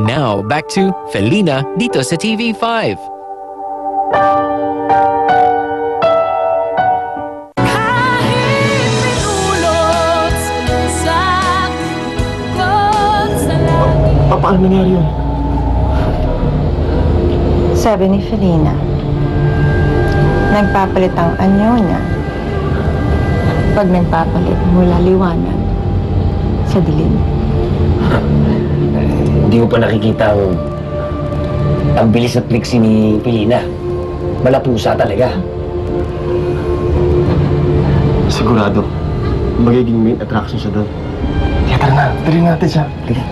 Now, back to Felina dito sa TV5. Paano nangyari yun? Sabi ni Felina, nagpapalit ang anyo niya pag nagpapalit mula liwanag sa dilim. Hindi mo pa nakikita ang bilis at flexi ni Felina. Malapusa talaga. Sigurado, magiging main attraction siya doon. Kaya tara na, tara natin siya. Tara.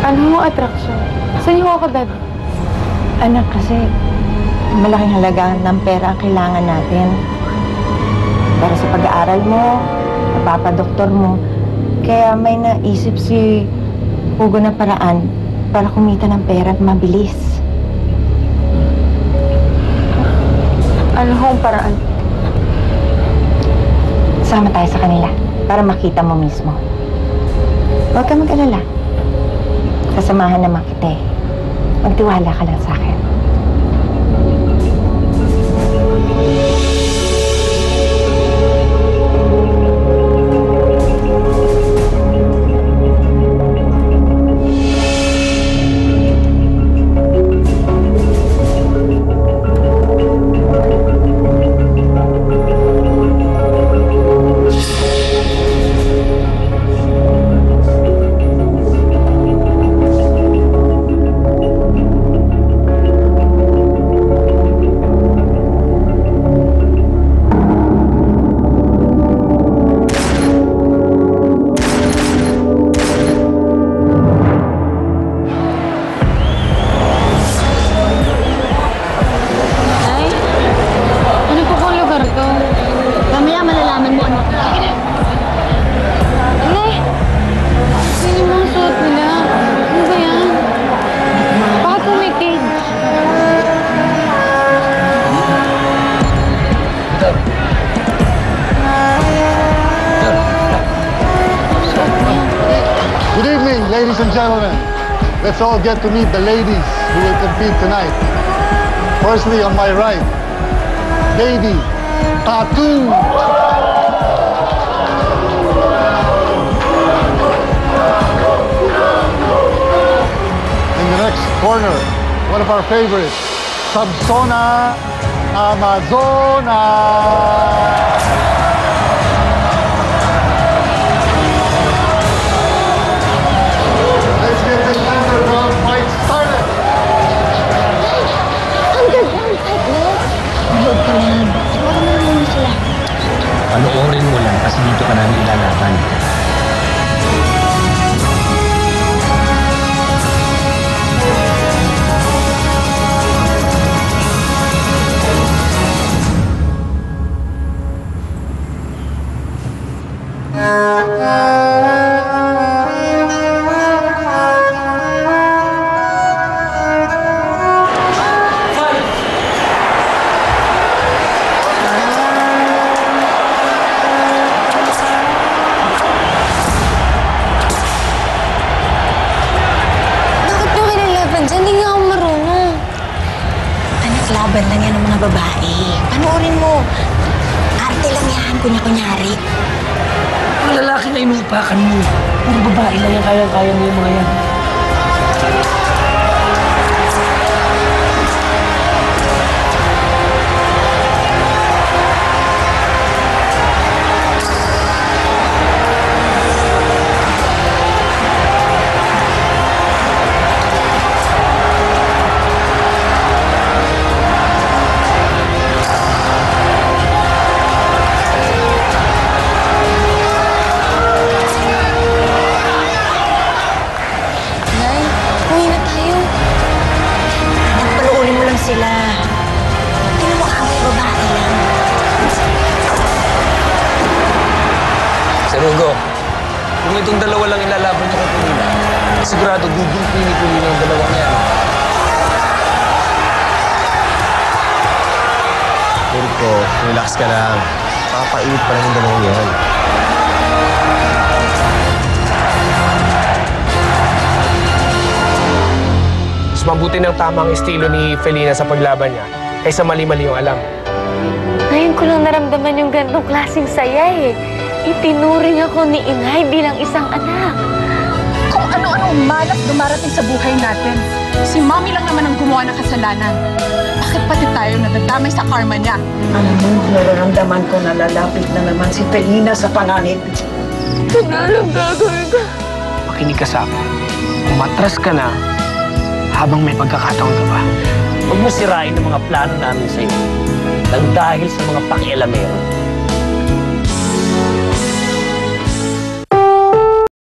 Ano mo attraction? Saan niyo ako, Dad? Anak, kasi malaking halaga ng pera ang kailangan natin. Para sa pag-aaral mo, papadoktor mo. Kaya may naisip si Hugo na paraan para kumita ng pera at mabilis. Ano hong paraan? Sama tayo sa kanila para makita mo mismo. Huwag ka mag-alala. Sasamahan naman kita eh. Magtiwala ka lang sa akin. Ladies and gentlemen, let's all get to meet the ladies who will compete tonight. Firstly, on my right, Baby Tattoo. In the next corner, one of our favorites, Samsona Amazona. Panoorin mo lang kasi dito ka namin ilalaban. Laban lang yan ng mga babae. Panoorin mo. Arte lang yan, kunya-kunyari. Mga lalaki na inuupakan mo. Mga babae lang yan, kaya-kaya mo yung mga yan. Sila. Tingnan mo kami, babae lang. Sir Hugo, kung itong dalawa lang ilalaban niyo kay Felina, sigurado gugulpi ni Felina ang dalawang yan. Jericho, relax ka lang. Papainit pa lang yung dalawang yan. mabuti ng tamang estilo ni Felina sa paglaban niya kaysa mali-mali yung alam. Ngayon ko lang naramdaman yung gantong klaseng saya eh. Itinuring ako ni Inay bilang isang anak. Kung ano-anong malas dumarating sa buhay natin, si Mommy lang naman ang gumawa ng kasalanan. Bakit pati tayo nadadamay sa karma niya? Alam mo, nararamdaman ko na lalapit na naman si Felina sa panganib. Anong gagawin ko? Makinig ka sa akin. Umatras ka na habang may pagkakataon ka pa. Huwag mo sirain ang mga plano namin sa'yo. Nang dahil sa mga pakialamero.